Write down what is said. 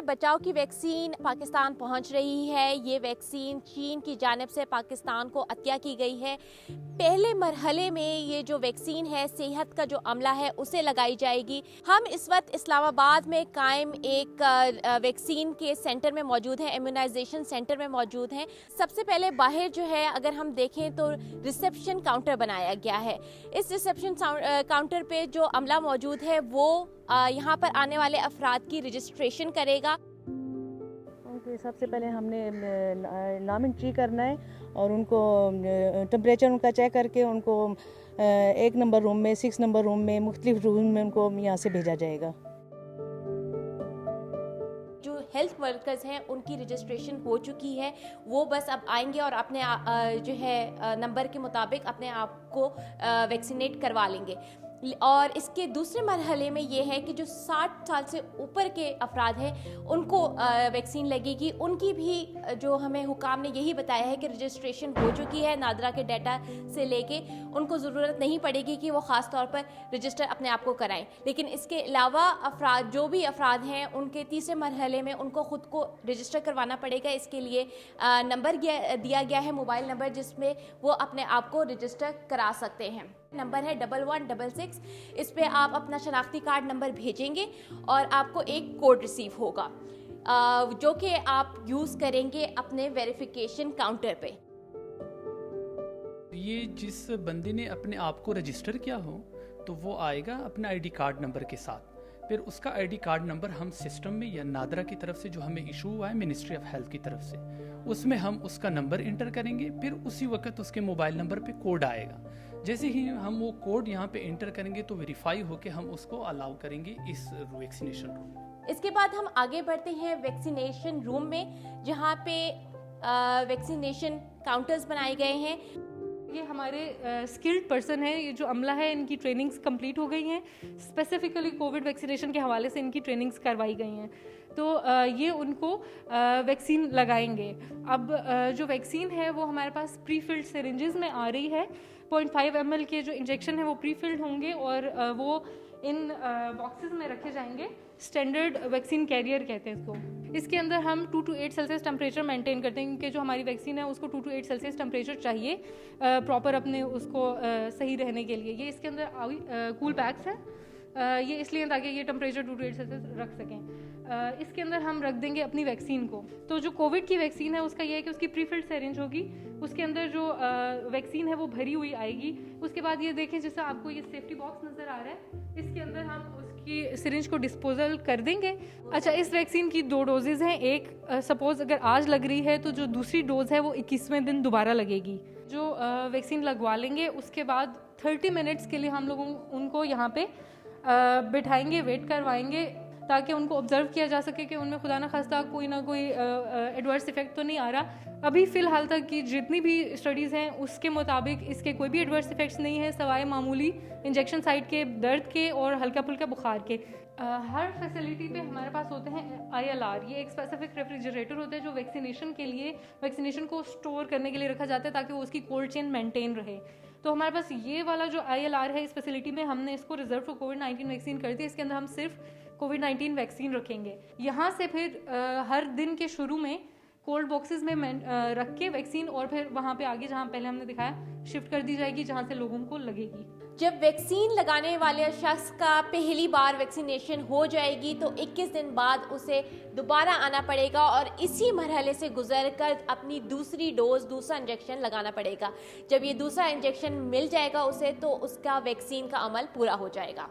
बचाव की वैक्सीन पाकिस्तान पहुंच रही है। ये वैक्सीन चीन की जानिब से पाकिस्तान को अतिया की गई है। पहले मरहले में ये जो वैक्सीन है सेहत का जो अमला है उसे लगाई जाएगी। हम इस वक्त इस्लामाबाद में कायम एक वैक्सीन के सेंटर में मौजूद हैं, इम्यूनाइजेशन सेंटर में मौजूद हैं। सबसे पहले बाहर जो है अगर हम देखें तो रिसेप्शन काउंटर बनाया गया है। इस रिसेप्शन काउंटर पे जो अमला मौजूद है वो यहाँ पर आने वाले अफराद की रजिस्ट्रेशन करेगा। सबसे पहले हमने नाम एंट्री करना है और उनको टेम्परेचर उनका चेक करके उनको 1 नंबर रूम में, 6 नंबर रूम में, मुख्तलिफ रूम में उनको यहाँ से भेजा जाएगा। जो हेल्थ वर्कर्स हैं उनकी रजिस्ट्रेशन हो चुकी है, वो बस अब आएंगे और अपने जो है नंबर के मुताबिक अपने आप को वैक्सीनेट करवा लेंगे। और इसके दूसरे मरहले में ये है कि जो 60 साल से ऊपर के अफराद हैं उनको वैक्सीन लगेगी। उनकी भी जो हमें हुकाम ने यही बताया है कि रजिस्ट्रेशन हो चुकी है। नादरा के डाटा से लेके उनको ज़रूरत नहीं पड़ेगी कि वो ख़ास तौर पर रजिस्टर अपने आप को कराएं। लेकिन इसके अलावा अफराद जो भी अफराद हैं उनके तीसरे मरहले में उनको ख़ुद को रजिस्टर करवाना पड़ेगा। इसके लिए नंबर दिया गया है, मोबाइल नंबर, जिसमें वो अपने आप को रजिस्टर करा सकते हैं। नंबर है 1166। इस पे आप अपना शनाख्ती कार्ड नंबर भेजेंगे और आपको एक कोड रिसीव होगा जो कि आप यूज़ करेंगे अपने वेरिफिकेशन काउंटर पे। ये जिस बंदे ने अपने आप को रजिस्टर किया हो तो वो आएगा अपना आईडी कार्ड नंबर के साथ। फिर उसका आईडी कार्ड नंबर हम सिस्टम में या नादरा की तरफ से जो हमें इशू हुआ है मिनिस्ट्री ऑफ हेल्थ की तरफ से, उसमें हम उसका नंबर इंटर करेंगे। फिर उसी वक्त उसके मोबाइल नंबर पे कोड आएगा। जैसे ही हम वो कोड यहाँ पे इंटर करेंगे तो वेरीफाई होके हम उसको अलाउ करेंगे इस वैक्सीनेशन रूम। इसके बाद हम आगे बढ़ते हैं वैक्सीनेशन रूम में, जहाँ पे वैक्सीनेशन काउंटर्स बनाए गए हैं। ये हमारे स्किल्ड पर्सन है, ये जो अमला है इनकी ट्रेनिंग्स कंप्लीट हो गई हैं। स्पेसिफिकली कोविड वैक्सीनेशन के हवाले से इनकी ट्रेनिंग्स करवाई गई हैं, तो ये उनको वैक्सीन लगाएंगे। अब जो वैक्सीन है वो हमारे पास प्री फिल्ड सिरिंजेस में आ रही है। 0.5 ml के जो इंजेक्शन है वो प्री फिल्ड होंगे और वो इन बॉक्सेस में रखे जाएंगे। स्टैंडर्ड वैक्सीन कैरियर कहते हैं इसको। इसके अंदर हम 2 to 8 सेल्सियस टेम्परेचर मेंटेन करते हैं, क्योंकि जो हमारी वैक्सीन है उसको 2 to 8 सेल्सियस टेम्परेचर चाहिए प्रॉपर अपने उसको सही रहने के लिए। ये इसके अंदर कूल पैक्स है, ये इसलिए ताकि ये टेम्परेचर 2 to 8 सेल्सियस रख सकें। इसके अंदर हम रख देंगे अपनी वैक्सीन को। तो जो कोविड की वैक्सीन है उसका ये है कि उसकी प्रीफिल्ड सिरिंज होगी, उसके अंदर जो वैक्सीन है वो भरी हुई आएगी। उसके बाद ये देखें जैसा आपको ये सेफ्टी बॉक्स नज़र आ रहा है, इसके अंदर हम उसकी सिरिंज को डिस्पोजल कर देंगे। अच्छा, इस वैक्सीन की 2 डोजेज़ हैं। एक सपोज़ अगर आज लग रही है तो जो दूसरी डोज़ है वो 21वें दिन दोबारा लगेगी। जो वैक्सीन लगवा लेंगे उसके बाद 30 मिनट्स के लिए हम लोग उनको यहाँ पे बिठाएंगे, वेट करवाएंगे, ताकि उनको ऑब्जर्व किया जा सके कि उनमें खुदा न खास्ता कोई ना कोई एडवर्स इफेक्ट तो नहीं आ रहा। अभी फ़िलहाल तक की जितनी भी स्टडीज़ हैं उसके मुताबिक इसके कोई भी एडवर्स इफेक्ट्स नहीं है, सवाए मामूली इंजेक्शन साइट के दर्द के और हल्का फुल्का बुखार के। हर फैसिलिटी पे हमारे पास होते हैं ILR। ये एक स्पेसिफिक रेफ्रिजरेटर होता है जो वैक्सीनेशन के लिए, वैक्सीनेशन को स्टोर करने के लिए रखा जाता है ताकि वो उसकी कोल्ड चेन मेंटेन रहे। तो हमारे पास ये वाला जो ILR है इस फैसिलिटी में हमने इसको रिजर्व फॉर कोविड-19 वैक्सीन कर दिया। इसके अंदर हम सिर्फ कोविड-19 वैक्सीन रखेंगे। यहाँ से फिर हर दिन के शुरू में कोल्ड बॉक्सेस में रख के वैक्सीन और फिर वहाँ पे आगे जहाँ पहले हमने दिखाया शिफ्ट कर दी जाएगी, जहाँ से लोगों को लगेगी। जब वैक्सीन लगाने वाले शख्स का पहली बार वैक्सीनेशन हो जाएगी तो 21 दिन बाद उसे दोबारा आना पड़ेगा और इसी मरहले से गुजर कर अपनी दूसरी डोज, दूसरा इंजेक्शन लगाना पड़ेगा। जब ये दूसरा इंजेक्शन मिल जाएगा उसे तो उसका वैक्सीन का अमल पूरा हो जाएगा।